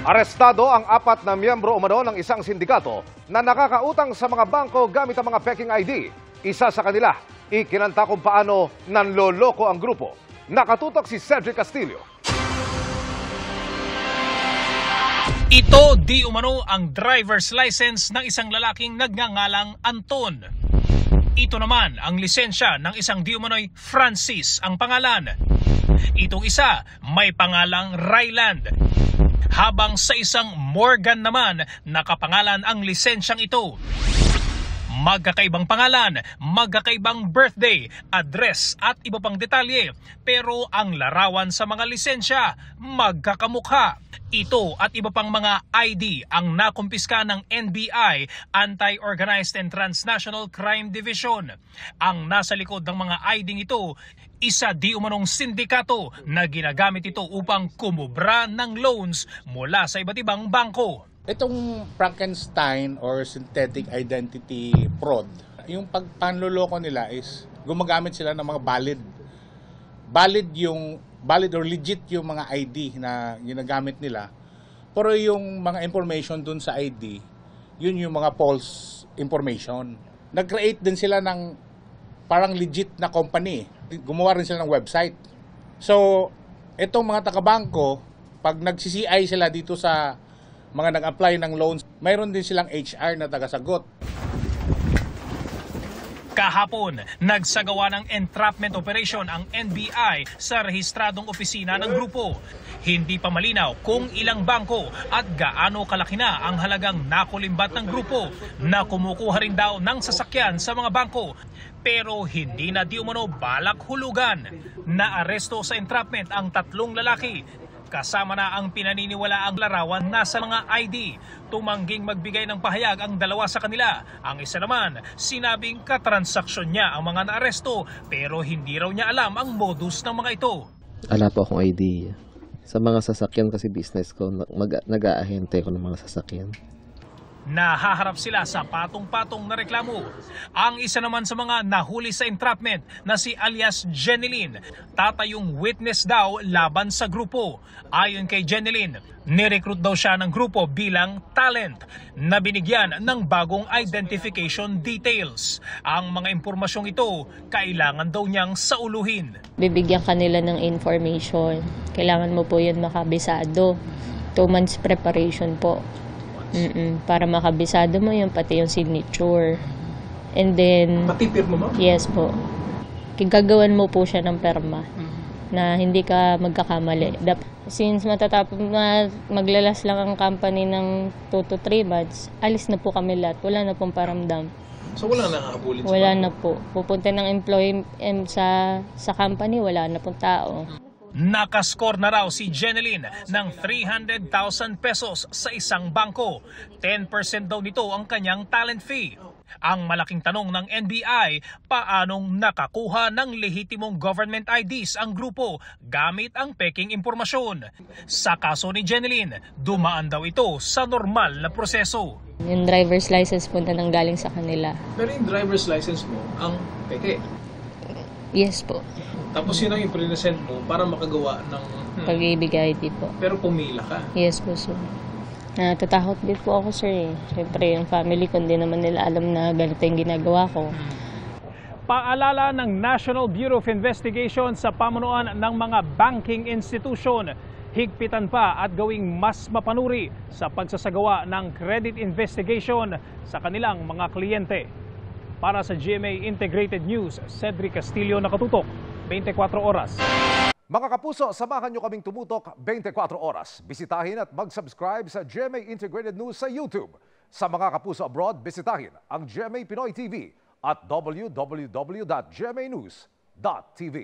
Arestado ang 4 na miyembro umano ng isang sindikato na nakakautang sa mga bangko gamit ang mga peking ID. Isa sa kanila, ikinanta kung paano nanloloko ang grupo. Nakatutok si Cedric Castillo. Ito di umano ang driver's license ng isang lalaking nagngangalang Anton. Ito naman ang lisensya ng isang di umano'y Francis ang pangalan. Itong isa may pangalang Ryland. Habang sa isang Morgan naman nakapangalan ang lisensyang ito. Magkakaibang pangalan, magkakaibang birthday, address at iba pang detalye. Pero ang larawan sa mga lisensya, magkakamukha. Ito at iba pang mga ID ang nakumpiska ng NBI, Anti-Organized and Transnational Crime Division. Ang nasa likod ng mga ID ito, isa di umanong sindikato na ginagamit ito upang kumubra ng loans mula sa iba't ibang bangko. Itong Frankenstein or synthetic identity fraud, yung pagpanloloko nila is gumagamit sila ng mga valid or legit yung mga ID na ginagamit nila. Pero yung mga information dun sa ID, yun yung mga false information. Nag-create din sila ng parang legit na company. Gumawa rin sila ng website. So, itong mga taga-bangko, pag nag-CCI sila dito sa mga nag-apply ng loans, mayroon din silang HR na taga-sagot. Kahapon, nagsagawa ng entrapment operation ang NBI sa rehistradong opisina ng grupo. Hindi pa malinaw kung ilang bangko at gaano kalaki na ang halagang nakulimbat ng grupo na kumukuha rin daw ng sasakyan sa mga bangko. Pero hindi na di umano balak hulugan. Naaresto sa entrapment ang 3 lalaki. Kasama na ang pinaniniwalaang larawan nasa mga ID. Tumangging magbigay ng pahayag ang 2 sa kanila. Ang isa naman, sinabing katransaksyon niya ang mga naaresto pero hindi raw niya alam ang modus ng mga ito. Wala po akong ID. Sa mga sasakyan kasi business ko, nag-aahente ko ng mga sasakyan. Nahaharap sila sa patong-patong na reklamo. Ang isa naman sa mga nahuli sa entrapment na si alias Jeneline, tatayong witness daw laban sa grupo. Ayon kay Jeneline, nirecruit daw siya ng grupo bilang talent na binigyan ng bagong identification details. Ang mga impormasyong ito, kailangan daw niyang sauluhin. Bibigyan kanila ng information. Kailangan mo po yun makabisado. 2 months preparation po. Para makabisado mo yun, pati yung signature. And then, Pati pirma mo? Yes po. Gagawan mo po siya ng perma na hindi ka magkakamali. Since maglalas lang ang company ng 2 to 3 months, alis na po kami lahat. Wala na pong paramdam. So wala na nakakabulit? Wala na po. Pupunta ng employee sa company, wala na pong tao. Nakascore na raw si Jeneline ng 300,000 pesos sa isang bangko. 10% daw nito ang kanyang talent fee. Ang malaking tanong ng NBI, paanong nakakuha ng lehitimong government IDs ang grupo gamit ang peking impormasyon? Sa kaso ni Jeneline, dumaan daw ito sa normal na proseso. Yung driver's license po na nanggaling sa kanila. Pero yung driver's license mo, ang peke. Yes po. Tapos yun ang i-present mo para makagawa ng Pag-ibig ID po. Pero pumila ka. Yes po, sir. Natatakot din po ako, sir. Siyempre, yung family ko, hindi naman nila alam na ganito yung ginagawa ko. Paalala ng National Bureau of Investigation sa pamunuan ng mga banking institution, higpitan pa at gawing mas mapanuri sa pagsasagawa ng credit investigation sa kanilang mga kliyente. Para sa GMA Integrated News, Cedric Castillo, nakatutok 24 oras. Mga kapuso, samahan nyo kaming tumutok 24 oras. Bisitahin at mag-subscribe sa GMA Integrated News sa YouTube. Sa mga kapuso abroad, bisitahin ang GMA Pinoy TV at www.gmanews.tv.